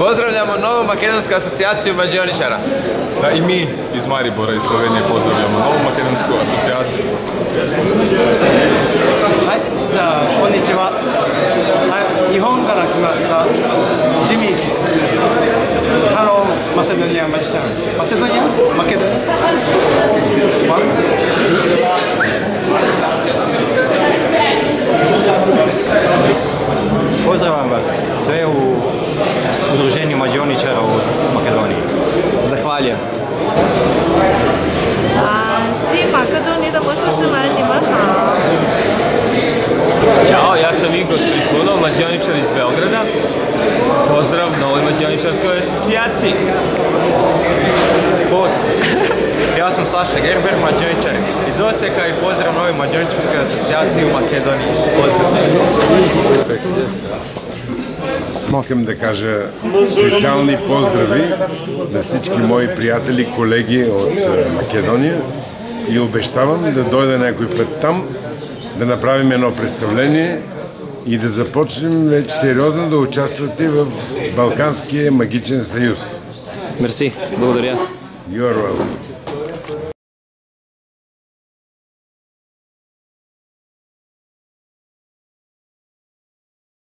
Pozdravljamo novu makedonsku asocijaciju mađioničara. Da, i mi iz Maribora i Slovenije pozdravljamo novu makedonsku asocijaciju. はい、じゃあこんにちは。はい、日本から来ましたジミー菊池です。ハローマセドニアマジシャン。マセドニア？マケドニPozdravljam vas sve u udruženju mađioničara u Makedoniji. Zahvaljujem. Svi Makedoniji da poslušamo, ni mrha. Ćao, ja sam Igor Trifunov, mađioničar iz Beograda. Pozdrav novoj mađioničarskoj asocijaciji. Ja sam Saša Gerber, mađioničar iz Osijeka i pozdrav novoj mađioničarskoj asocijaciji u Makedoniji. Pozdrav! Искам да кажа специални поздрави на всички мои приятели, колеги от Македония и обещавам да дойда някой път там, да направим едно представление и да започнем вече сериозно да участвате в Балканския магичен съюз. Мерси, благодаря. You are welcome.